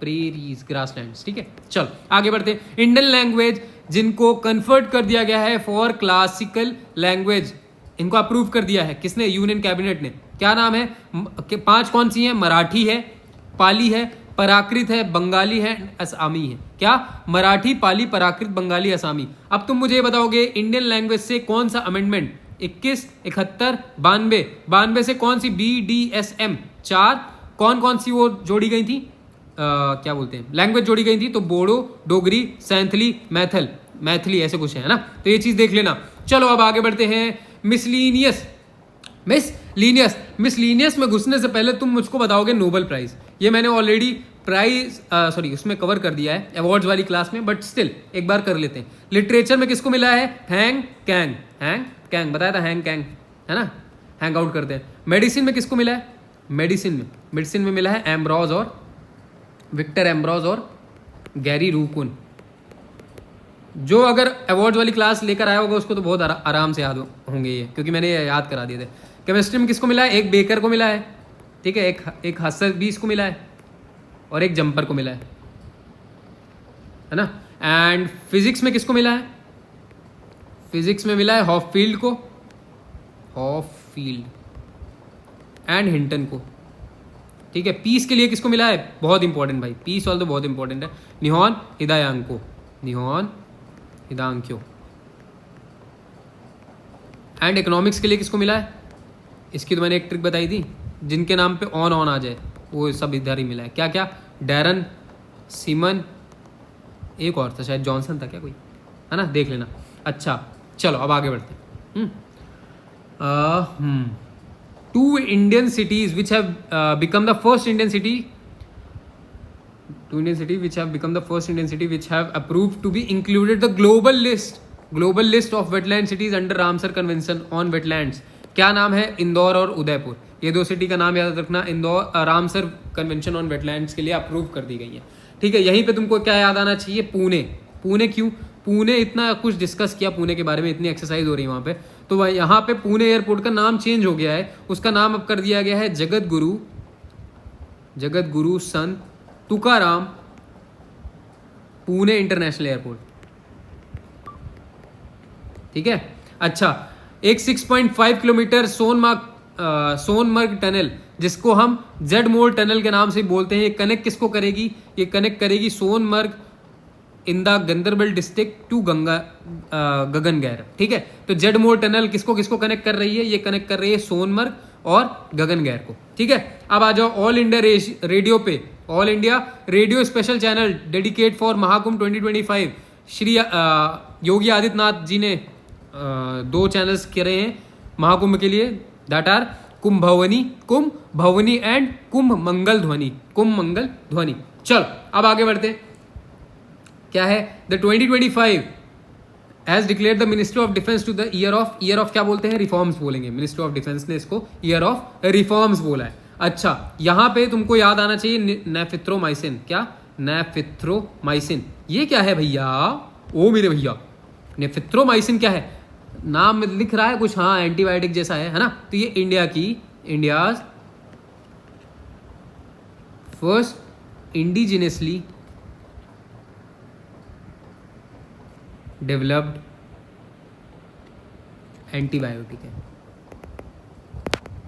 प्रेरीज ग्रासलैंड्स, ठीक है। चल आगे बढ़ते हैं। इंडियन लैंग्वेज जिनको कन्वर्ट कर दिया गया है फॉर क्लासिकल लैंग्वेज, इनको अप्रूव कर दिया है किसने? यूनियन कैबिनेट ने। क्या नाम है? 5 कौन सी हैं? मराठी है, पाली है, प्राकृत है, बंगाली है, असामी है। क्या? मराठी, पाली, प्राकृत, बंगाली, असामी। अब तुम मुझे बताओगे इंडियन लैंग्वेज से कौन सा अमेंडमेंट? 21, 71, 92 से कौन सी? BDSM 4 कौन सी वो जोड़ी गई थी? क्या बोलते हैं, लैंग्वेज जोड़ी गई थी। तो बोडो, डोगरी, सैंथली, मैथिली ऐसे कुछ है ना। तो ये चीज़ देख लेना। चलो अब आगे बढ़ते हैं। मिसलीनियस में घुसने से पहले तुम मुझको बताओगे नोबेल प्राइज। ये मैंने ऑलरेडी उसमें कवर कर दिया है अवार्ड्स वाली क्लास में, बट स्टिल एक बार कर लेते हैं। लिटरेचर में किसको मिला है? हैंग कैंग बताया था, हैंग कैंग, है ना, हैंग आउट करते हैं। मेडिसिन में किसको मिला है? मेडिसिन में मिला है एम्ब्रॉज और विक्टर एम्ब्रॉज और गैरी रूकुन। जो अगर अवार्ड वाली क्लास लेकर आया होगा उसको तो बहुत आराम से याद होंगे ये, क्योंकि मैंने ये याद करा दिए थे। केमिस्ट्री में किसको मिला है? एक बेकर को मिला है, ठीक है, एक हस्तर भी इसको मिला है और एक जंपर को मिला है ना। एंड फिजिक्स में किसको मिला है? फिजिक्स में मिला है हॉफील्ड को, हॉफील्ड एंड हिंटन को, ठीक है। पीस के लिए किसको मिला है? बहुत इंपॉर्टेंट भाई, पीस वाला तो बहुत इंपॉर्टेंट है, निहॉन हिदायांको, निहॉन हिदांक्यो। एंड इकोनॉमिक्स के लिए किसको मिला है? इसकी तो मैंने एक ट्रिक बताई थी, जिनके नाम पे ऑन ऑन आ जाए वो सब इधर ही मिला है। क्या क्या? डैरन, सीमन, एक और था शायद जॉनसन था क्या कोई, है ना, देख लेना। अच्छा चलो अब आगे बढ़ते हैं। Two Indian cities which have become the first Indian city, two Indian city which have become the first Indian city which have approved to be included the global list of wetland cities under Ramsar convention on wetlands. क्या नाम है? इंदौर और उदयपुर। ये दो सिटी का नाम याद रखना। Indore Ramsar convention on wetlands के लिए अप्रूव कर दी गई है, ठीक है। यहीं पे तुमको क्या याद आना चाहिए? पुणे। पुणे क्यों? पुणे इतना कुछ डिस्कस किया पुणे के बारे में, इतनी एक्सरसाइज हो रही है वहाँ पे, तो यहाँ पे पुणे एयरपोर्ट का नाम चेंज हो गया है, उसका नाम अब कर दिया गया है जगत गुरु संत तुकाराम पुणे इंटरनेशनल एयरपोर्ट, ठीक है। अच्छा, एक 6.5 किलोमीटर सोनमर्ग टनल, जिसको हम जेड मोर टनल के नाम से बोलते हैं, ये कनेक्ट किसको करेगी? ये कनेक्ट करेगी Sonamarg in the Ganderbal district to Gagangir, ठीक है। तो जेड मोर टनल किसको किसको कनेक्ट कर रही है? ये कनेक्ट कर रही है सोनमर्ग और गगनगैर को, ठीक है। अब आ जाओ ऑल इंडिया रेडियो पे, All India Radio special channel dedicate for Mahakumbh 2025। Shri Yogi Adityanath ji ने 2 चैनल्स करे हैं महाकुंभ के लिए, that are Kumbh Bhavni and Kumbh Mangal Dhwani. चलो अब आगे बढ़ते हैं। क्या है? The 2025 has declared the ministry of defence to the year of क्या बोलते हैं? रिफॉर्म्स बोलेंगे। मिनिस्ट्री ऑफ डिफेंस ने इसको ईयर ऑफ रिफॉर्म्स बोला है। अच्छा, यहां पे तुमको याद आना चाहिए नेफिथ्रोमाइसिन। क्या? नेफिथ्रोमाइसिन। ये क्या है भैया? ओ मेरे भैया, नेफिथ्रोमाइसिन क्या है? नाम में लिख रहा है कुछ, हाँ एंटीबायोटिक जैसा है ना। तो ये India's first indigenously developed antibiotic है,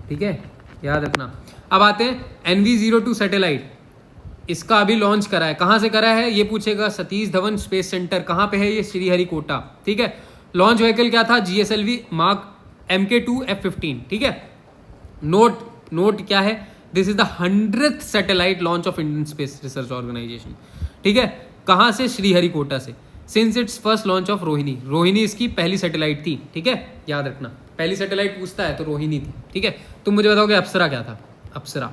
ठीक है, याद रखना। अब आते हैं NV-02 सैटेलाइट, इसका अभी लॉन्च करा है। कहाँ से करा है ये पूछेगा? सतीश धवन स्पेस सेंटर। कहाँ पे है ये? श्रीहरिकोटा, ठीक है। लॉन्च व्हीकल क्या था? GSLV मार्क MK2 F-15, ठीक है। नोट क्या है? This is the 100th satellite launch of Indian space research organisation, ठीक है। कहाँ से? श्रीहरिकोटा से। Since its first launch of Rohini इसकी पहली सैटेलाइट थी, ठीक है, याद रखना। पहली सैटेलाइट पूछता है तो रोहिणी थी, ठीक है। तुम मुझे बताओगे अप्सरा क्या था? अप्सरा,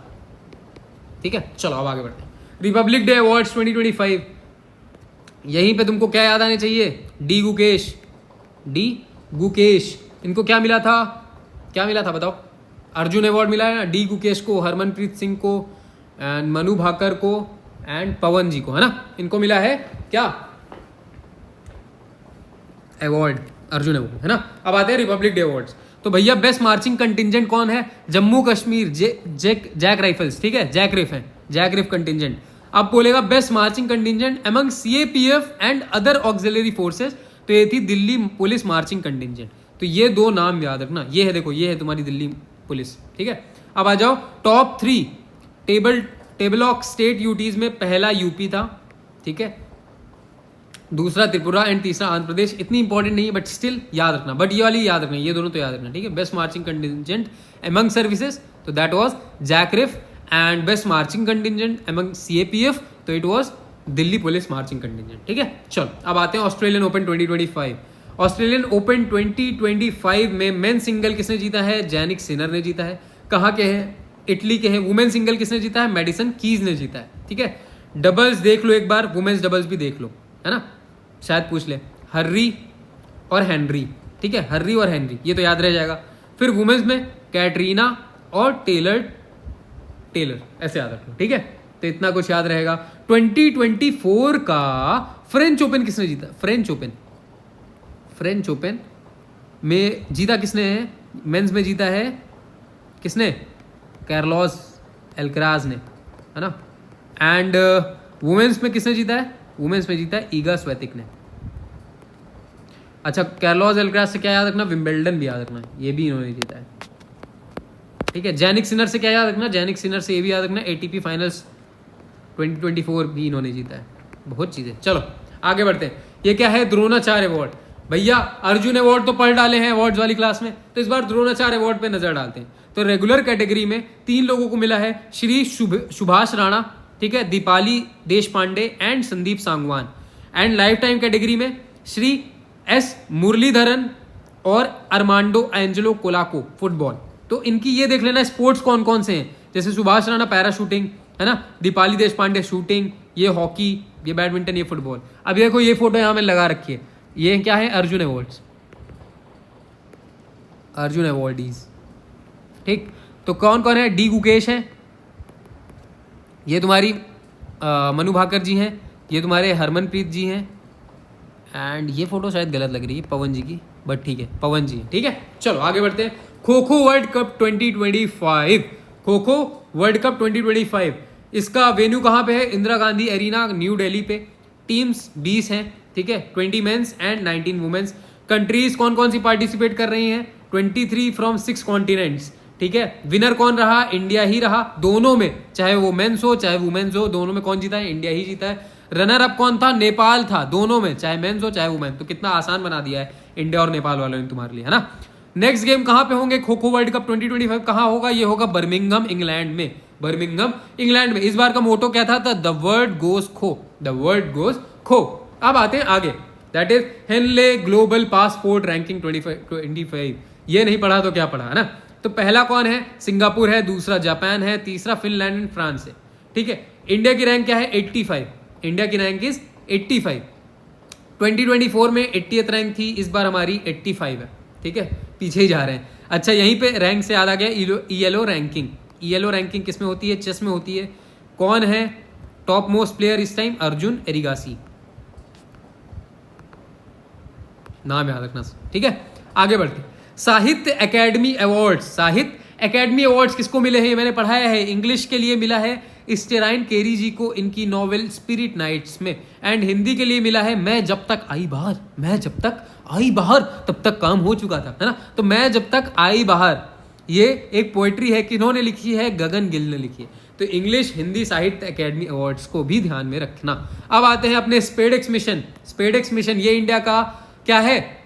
ठीक है। चलो अब आगे बढ़ते हैं। रिपब्लिक डे अवार्ड्स 2025, यहीं पे तुमको क्या याद आने चाहिए? डी गुकेश। इनको क्या मिला था बताओ? अर्जुन अवार्ड मिला है ना डी गुकेश को, हरमनप्रीत सिंह को एंड मनु भाकर को एंड पवन जी को, है ना। इनको मिला है क्या? अवार्ड, अर्जुन अवार्ड, है ना। अब आते हैं रिपब्लिक डे अवार्ड्स। तो भैया बेस्ट मार्चिंग कंटिजेंट कौन है? जम्मू कश्मीर जैक राइफल्स, ठीक है, जैक रिफ कंटिजेंट। अब बोलेगा best marching contingent among CAPF and other auxiliary forces, तो ये थी दिल्ली पुलिस मार्चिंग कंटिजेंट। तो ये 2 नाम याद रखना। ये है, देखो ये है तुम्हारी दिल्ली पुलिस, ठीक है। अब आ जाओ top 3 table of state UTs में। पहला यूपी था, ठीक है, दूसरा त्रिपुरा एंड तीसरा आंध्र प्रदेश। इतनी इंपॉर्टेंट नहीं है बट स्टिल याद रखना, बट ये वाली याद रखना, ये दोनों तो याद रखना, ठीक है। Best marching contingent among services, तो that was JAKRIF, and best marching contingent among CAPF, तो it was Delhi Police marching contingent, ठीक है। चलो अब आते हैं ऑस्ट्रेलियन ओपन 2025। ऑस्ट्रेलियन ओपन 2025 में मेन सिंगल किसने जीता है? जैनिक सिनर ने जीता है। कहाँ के हैं? इटली के हैं। वुमेन सिंगल किसने जीता है? मेडिसन कीज ने जीता है, ठीक है। डबल्स देख लो एक बार, वुमेन्स डबल्स भी देख लो, है ना, शायद पूछ ले। हर्री और हेनरी, ठीक है, हर्री और हेनरी, ये तो याद रह जाएगा। फिर वुमेन्स में कैटरीना और टेलर, ऐसे याद रखो, ठीक है। तो इतना कुछ याद रहेगा। 2024 का फ्रेंच ओपन किसने जीता? फ्रेंच ओपन में जीता किसने है? मेंस में जीता है किसने? कार्लोस एल्क्राज ने, है ना। एंड वुमेन्स में किसने जीता है? वुमेन्स में जीता है ईगा स्वेतिक ने। अच्छा, कार्लोस एल्क्राज से क्या याद रखना? विंबलडन भी याद रखना, ये भी इन्होंने जीता है, ठीक है। जैनिक सिनर से क्या याद रखना? जैनिक सिनर से ये भी याद रखना, एटीपी फाइनल्स 2024 भी इन्होंने जीता है। बहुत चीज़ें। चलो आगे बढ़ते हैं। ये क्या है? द्रोणाचार्य अवार्ड। भैया अर्जुन अवार्ड तो पढ़ डाले हैं अवार्ड्स वाली क्लास में, तो इस बार द्रोणाचार्य अवार्ड पे नजर डालते हैं। तो रेगुलर कैटेगरी में 3 लोगों को मिला है, श्री सुभाष राणा, ठीक है, Deepali Desh Pandey and Sandeep Sangwan. And lifetime category में श्री एस मुरलीधरन और अरमांडो एंजेलो कोलाको, फुटबॉल। तो इनकी ये देख लेना स्पोर्ट्स कौन कौन से हैं, जैसे सुभाष राणा पैरा शूटिंग, है ना, दीपाली देश पांडे शूटिंग, ये हॉकी, ये बैडमिंटन, ये फुटबॉल। अब देखो ये फोटो यहाँ में लगा रखी है, ये क्या है? अर्जुन अवार्ड्स, अर्जुन अवार्डीज, ठीक। तो कौन कौन है? डी गुकेश है, ये तुम्हारी मनु भाकर जी हैं, ये तुम्हारे हरमनप्रीत जी हैं, एंड ये फोटो शायद गलत लग रही है पवन जी की, बट ठीक है, पवन जी, ठीक है। चलो आगे बढ़ते हैं। Kho kho world cup 2025, kho kho world cup 2025, इसका वेन्यू कहाँ पे है? इंदिरा गांधी एरिना, न्यू दिल्ली पे। टीम्स 20 हैं, ठीक है, 20 मेंस एंड 19 वुमेन्स। कंट्रीज कौन कौन सी पार्टिसिपेट कर रही हैं? 23 फ्रॉम 6 कॉन्टिनेंट्स, ठीक है। विनर कौन रहा? इंडिया ही रहा, दोनों में, चाहे वो मेंस हो चाहे वुमेन्स हो, दोनों में कौन जीता है? इंडिया ही जीता है। रनर अप कौन था? नेपाल था, दोनों में, चाहे मेंस हो चाहे वुमेन। तो कितना आसान बना दिया है इंडिया और नेपाल वालों ने तुम्हारे लिए, है ना। नेक्स्ट गेम कहाँ पे होंगे? खो खो वर्ल्ड कप 2025 कहाँ होगा? ये होगा बर्मिंघम इंग्लैंड में, बर्मिंघम इंग्लैंड में। इस बार का मोटो क्या था? The world goes Kho, the world goes Kho. अब आते हैं आगे, that is Henley global passport ranking 2025। ये नहीं पढ़ा तो क्या पढ़ा, है ना। तो पहला कौन है? सिंगापुर है, दूसरा जापान है, तीसरा फिनलैंड एंड फ्रांस है, ठीक है। इंडिया की रैंक क्या है? 85, इंडिया की रैंक इज 85। 2024 में 80th रैंक थी, इस बार हमारी 85 है, ठीक है, पीछे ही जा रहे हैं। अच्छा, यहीं पे रैंक से याद आ गया, ईएलओ रैंकिंग। ईएलओ रैंकिंग किस में होती है? चेस में होती है। कौन है टॉप मोस्ट प्लेयर इस टाइम? अर्जुन एरिगासी, नाम याद रखना, ठीक है। आगे बढ़ते, साहित्य अकेडमी अवार्ड्स। साहित्य अकेडमी अवार्ड्स किसको मिले हैं? मैंने पढ़ाया है, इंग्लिश के लिए मिला है स्टेराइन केरी जी को इनकी नॉवेल स्पिरिट नाइट्स में। एंड हिंदी के लिए मिला है मैं जब तक आई बाहर, मैं जब तक आई बाहर, तब तक काम हो चुका था, है ना। तो मैं जब तक आई बाहर, ये एक पोएट्री है, किन्होंने लिखी है? गगन गिल ने लिखी है। तो इंग्लिश हिंदी साहित्य अकेडमी अवार्ड्स को भी ध्यान में रखना। अब आते हैं अपने स्पेडेक्स मिशन। स्पेडेक्स मिशन ये इंडिया का क्या है?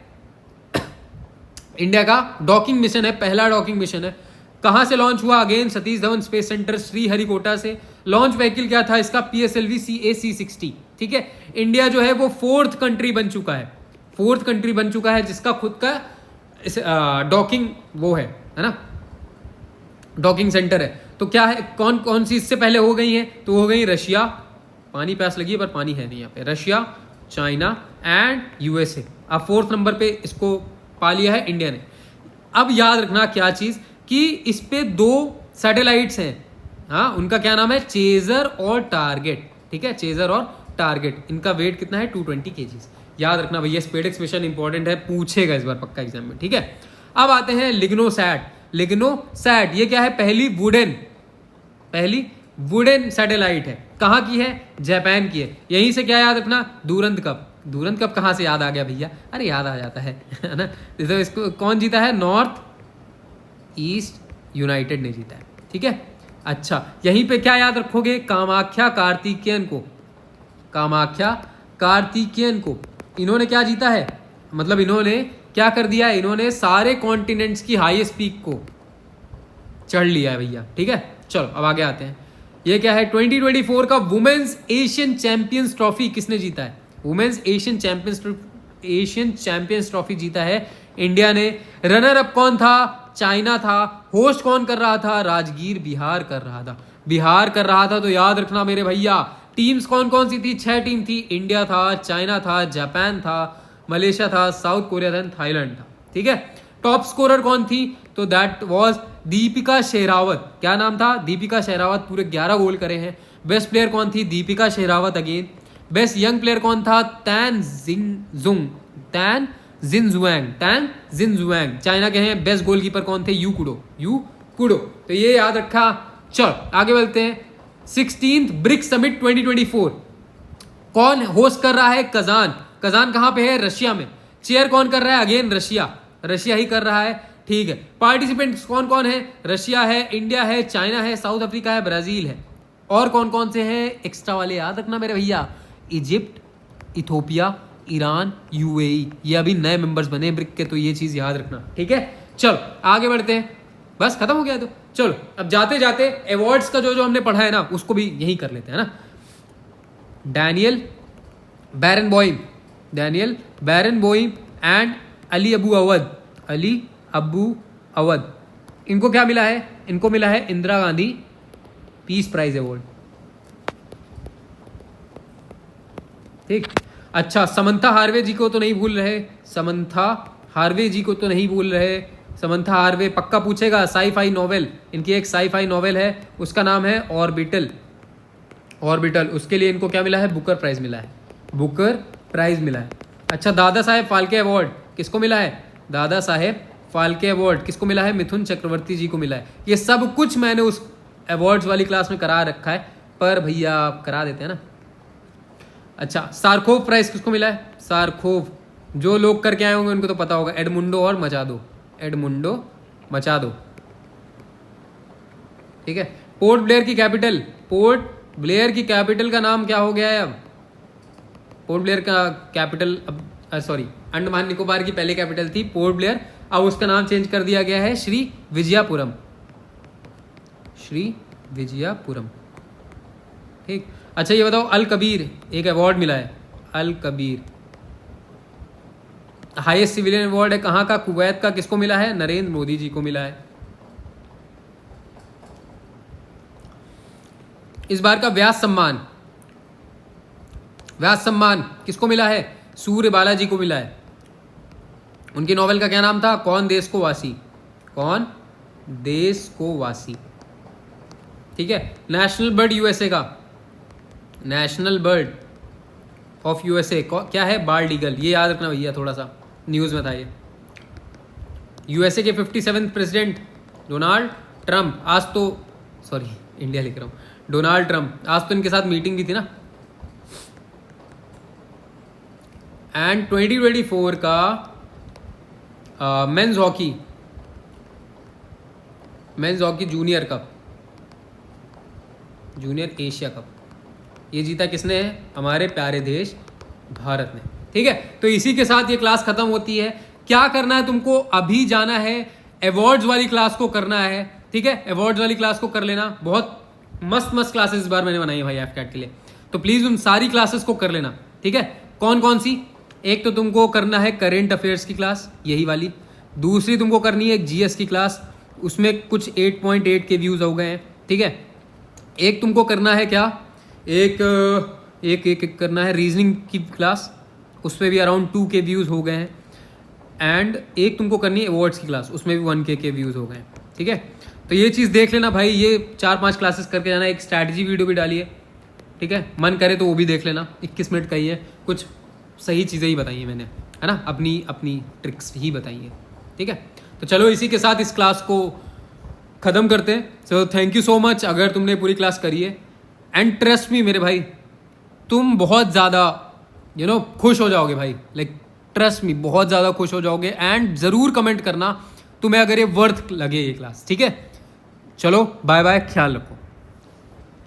इंडिया का डॉकिंग मिशन है, पहला डॉकिंग मिशन है। कहां से लॉन्च हुआ? अगेन सतीश धवन स्पेस सेंटर श्रीहरिकोटा से। लॉन्च व्हीकल क्या था इसका? PSLV CA-C60, ठीक है। इंडिया जो है वो 4th कंट्री बन चुका है, 4th कंट्री बन चुका है जिसका खुद का डॉकिंग वो है ना, डॉकिंग सेंटर है। तो क्या है, कौन कौन सी इससे पहले हो गई है? तो हो गई रशिया, पानी प्यास लगी है पर पानी है नहीं यहाँ पे, रशिया, चाइना एंड USA। अब 4th नंबर पे इसको पा लिया है इंडिया ने। अब याद रखना क्या चीज, कि इस पे 2 सैटेलाइट्स हैं, हाँ, उनका क्या नाम है? चेजर और टारगेट, ठीक है, चेजर और टारगेट। इनका वेट कितना है? 220 kg। याद रखना भैया, स्पेडेक्स मिशन इंपॉर्टेंट है, पूछेगा इस बार पक्का एग्जाम में, ठीक है। अब आते हैं लिग्नोसैट। लिग्नोसैट ये क्या है? पहली वुडन सैटेलाइट है। कहाँ की है? जापान की है। यहीं से क्या याद रखना? दूरंत कप। दूरंत कप कहाँ से याद आ गया भैया? अरे याद आ जाता है ना। तो इसको कौन जीता है? नॉर्थ ईस्ट यूनाइटेड ने जीता है, ठीक है। अच्छा, यहीं पे क्या याद रखोगे? कामाख्या कार्तिकेयन को, कामाख्या कार्तिकेयन को इन्होंने क्या जीता है? मतलब इन्होंने क्या कर दिया है? इन्होंने सारे कॉन्टिनेंट्स की हाईएस्ट पीक को चढ़ लिया है भैया, ठीक है। चलो अब आगे आते हैं। ये क्या है? 2024 का वुमेन्स एशियन चैंपियंस ट्रॉफी किसने जीता है? वुमेन्स एशियन चैंपियंस ट्रॉफी जीता है इंडिया ने। रनर अप कौन था? चाइना था। होस्ट कौन कर रहा था? राजगीर बिहार कर रहा था, बिहार कर रहा था। तो याद रखना मेरे भैया, टीम्स कौन कौन सी थी? 6 टीम थी। इंडिया था, चाइना था, जापान था, मलेशिया था, साउथ कोरिया था, थाईलैंड था, ठीक है। टॉप स्कोरर कौन थी? तो दैट वाज दीपिका शेरावत। क्या नाम था? दीपिका शेरावत। पूरे 11 गोल करे हैं। बेस्ट प्लेयर कौन थी? Deepika Sherawat again. Best young player कौन था? तैन जिनजुआंग। चाइना के हैं। बेस्ट गोलकीपर कौन थे? You kudo. तो ये याद रखा चलो आगे बढ़ते हैं। 16th ब्रिक्स समिट 2024 कौन होस्ट कर रहा है? कजान। कजान कहां पे है? रशिया में। चेयर कौन कर रहा है? अगेन रशिया ही कर रहा है। ठीक है, पार्टिसिपेंट्स कौन कौन है? रशिया है, इंडिया है, चाइना है, साउथ अफ्रीका है, ब्राजील है। और कौन कौन से हैं एक्स्ट्रा वाले याद रखना मेरे भैया? इजिप्ट, इथोपिया, ईरान, यूएई, ये अभी नए मेंबर्स बने ब्रिक के, तो ये चीज याद रखना। ठीक है, चलो आगे बढ़ते हैं। बस खत्म हो गया तो चलो अब जाते जाते अवार्ड्स का जो हमने पढ़ा है ना उसको भी यही कर लेते हैं ना। Daniel Barenboim and Ali Abu Awad, इनको क्या मिला है? इनको मिला है Indira Gandhi peace prize award. ठीक, अच्छा समंथा हार्वे जी को तो नहीं भूल रहे, समंथा हार्वे पक्का पूछेगा। साई-फाई नॉवेल, इनकी एक साई-फाई नॉवेल है, उसका नाम है ऑर्बिटल। उसके लिए इनको क्या मिला है? बुकर प्राइज मिला है। अच्छा दादा साहेब फाल्के अवार्ड किसको मिला है? दादा साहेब फाल्के अवार्ड किसको मिला है? मिथुन चक्रवर्ती जी को मिला है। ये सब कुछ मैंने उस अवार्ड्स वाली क्लास में करा रखा है, पर भैया आप करा देते हैं ना। अच्छा सारकोव प्राइज किसको मिला है? सारकोव, जो लोग करके आए होंगे उनको तो पता होगा। एडमुंडो और मचादो। ठीक है, पोर्ट ब्लेयर की कैपिटल का नाम क्या हो गया है अब? पोर्ट ब्लेयर का कैपिटल अब अंडमान निकोबार की पहले कैपिटल थी पोर्ट ब्लेयर, अब उसका नाम चेंज कर दिया गया है श्री विजयापुरम। ठीक, अच्छा ये बताओ अल कबीर एक अवार्ड मिला है। अल कबीर हाईएस्ट सिविलियन अवार्ड है, कहाँ का? कुवैत का। किसको मिला है? नरेंद्र मोदी जी को मिला है। इस बार का व्यास सम्मान किसको मिला है? सूर्य बालाजी को मिला है। उनकी नॉवेल का क्या नाम था? कौन देश को वासी। ठीक है, नेशनल बर्ड ऑफ यूएसए क्या है? Bald eagle. ये याद रखना भैया, थोड़ा सा न्यूज़ में था ये। यूएसए के 57वें president Donald Trump, Donald Trump, आज तो इनके साथ मीटिंग भी थी ना। एंड 2024 का men's hockey junior Asia cup, ये जीता किसने है? हमारे प्यारे देश भारत ने। ठीक है, तो इसी के साथ ये क्लास खत्म होती है। क्या करना है तुमको? अभी जाना है अवार्ड्स वाली क्लास को करना है। ठीक है, अवार्ड्स वाली क्लास को कर लेना। बहुत मस्त क्लासेस इस बार मैंने बनाई है भाई एफकैट के लिए, तो प्लीज उन सारी क्लासेस को कर लेना। ठीक है, कौन कौन सी? एक तो तुमको करना है करेंट अफेयर्स की क्लास, यही वाली। दूसरी तुमको करनी है जीएस की क्लास, उसमें कुछ 8.8 के व्यूज हो गए हैं। ठीक है, एक तुमको करना है क्या? एक करना है रीजनिंग की क्लास, उसमें भी अराउंड 2 के व्यूज हो गए हैं। एंड एक तुमको करनी है अवार्ड्स की क्लास, उसमें भी 1 के व्यूज हो गए हैं। ठीक है, तो ये चीज़ देख लेना भाई, ये 4-5 क्लासेस करके जाना। एक स्ट्रैटेजी वीडियो भी डालिए, ठीक है, मन करे तो वो भी देख लेना। 21 मिनट का ही है, कुछ सही चीज़ें ही बताई हैं मैंने, है ना, अपनी ट्रिक्स ही बताई हैं। ठीक है, तो चलो इसी के साथ इस क्लास को ख़त्म करते हैं। So thank you so much अगर तुमने पूरी क्लास करी है। एंड ट्रस्ट मी मेरे भाई, तुम बहुत ज़्यादा खुश हो जाओगे भाई, लाइक ट्रस्ट मी, बहुत ज़्यादा खुश हो जाओगे। एंड ज़रूर कमेंट करना तुम्हें अगर ये वर्थ लगे ये क्लास। ठीक है, चलो बाय बाय, ख्याल रखो।